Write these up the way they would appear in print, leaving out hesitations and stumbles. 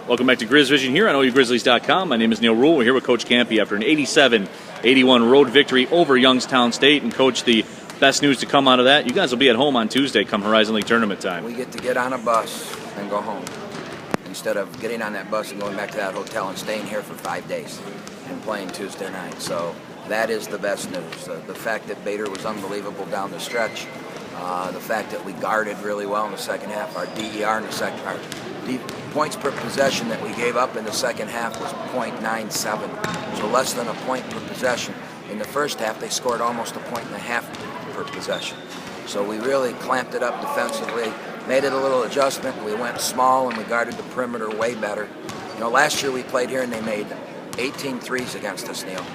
Welcome back to Grizz Vision here on OUGrizzlies.com. My name is Neal Ruhl. We're here with Coach Kampe after an 87-81 road victory over Youngstown State. And, Coach, the best news to come out of that, you guys will be at home on Tuesday come Horizon League tournament time. We get to get on a bus and go home instead of getting on that bus and going back to that hotel and staying here for 5 days and playing Tuesday night. So that is the best news. The fact that Bader was unbelievable down the stretch, the fact that we guarded really well in the second half, our DER in the second half. Points per possession that we gave up in the second half was .97, so less than a point per possession. In the first half, they scored almost a point and a half per possession. So we really clamped it up defensively, made it a little adjustment. We went small and we guarded the perimeter way better. You know, last year we played here and they made 18 threes against us, Neal.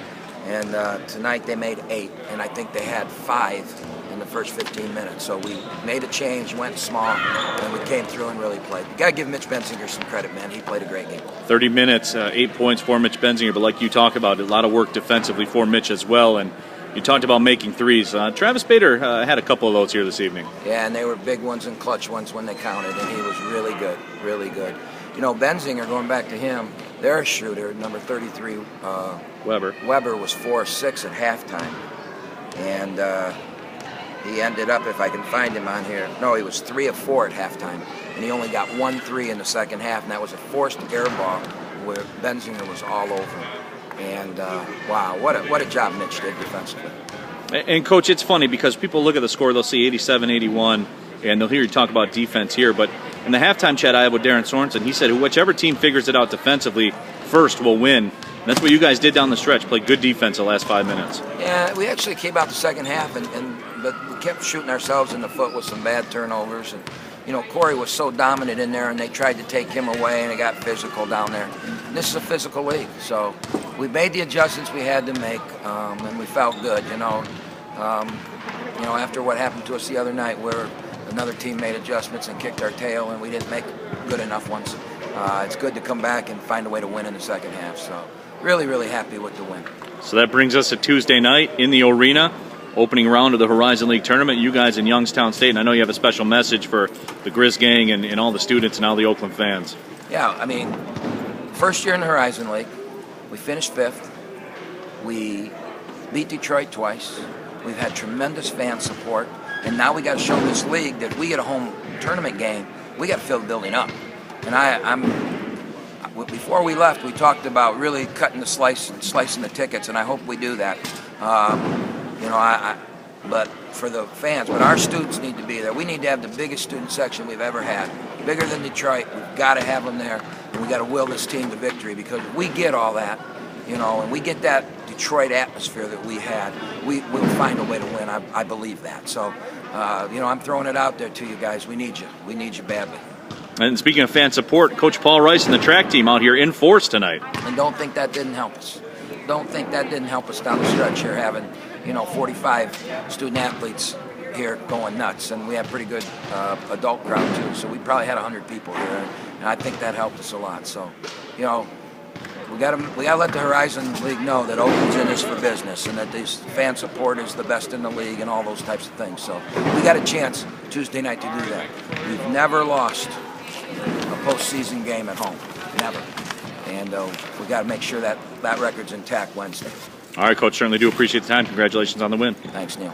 And tonight they made 8, and I think they had 5 in the first 15 minutes. So we made a change, went small, and we came through and really played. You got to give Mitch Benzinger some credit, man. He played a great game. 30 minutes, 8 points for Mitch Benzinger, but like you talk about, a lot of work defensively for Mitch as well. And you talked about making threes. Travis Bader had a couple of those here this evening. Yeah, and they were big ones and clutch ones when they counted, and he was really good, really good. You know, Benzinger, going back to him, their shooter, number 33, Weber was 4-6 at halftime. And he ended up, if I can find him on here, no, he was 3 of 4 at halftime. And he only got 1 3 in the second half, and that was a forced air ball where Benzinger was all over him. And, wow, what a job Mitch did defensively. And, Coach, it's funny because people look at the score, they'll see 87-81, and they'll hear you talk about defense here. But in the halftime chat I had with Darren Sorensen, he said whichever team figures it out defensively first will win. And that's what you guys did down the stretch, played good defense the last 5 minutes. Yeah, we actually came out the second half, but we kept shooting ourselves in the foot with some bad turnovers. And, you know, Corey was so dominant in there, and they tried to take him away, and it got physical down there. And this is a physical league, so we made the adjustments we had to make, and we felt good, you know. After what happened to us the other night where another team made adjustments and kicked our tail, and we didn't make good enough ones. It's good to come back and find a way to win in the second half, so really, really happy with the win. So that brings us to Tuesday night in the arena, opening round of the Horizon League tournament. You guys in Youngstown State, and I know you have a special message for the Grizz gang and all the students and all the Oakland fans. Yeah, I mean, first year in the Horizon League, we finished 5th. We beat Detroit twice. We've had tremendous fan support, and now we got to show this league that we get a home tournament game, we got to fill the building up. And before we left, we talked about really cutting the slicing the tickets, and I hope we do that. But for the fans, but our students need to be there. We need to have the biggest student section we've ever had, bigger than Detroit. We've got to have them there, and we got to will this team to victory, because if we get all that, you know, and we get that Detroit atmosphere that we had, we'll find a way to win. I believe that. So, I'm throwing it out there to you guys. We need you. We need you badly. And speaking of fan support, Coach Paul Rice and the track team out here in force tonight. And don't think that didn't help us. Don't think that didn't help us down the stretch here, having 45 student athletes here going nuts, and we had a pretty good adult crowd too. So we probably had 100 people here, and I think that helped us a lot. So, we got to let the Horizon League know that Oakland's in this for business, and that this fan support is the best in the league, and all those types of things. So we got a chance Tuesday night to do that. We've never lost a postseason game at home, never. And we got to make sure that record's intact Wednesday. All right, Coach, certainly do appreciate the time. Congratulations on the win. Thanks, Neal.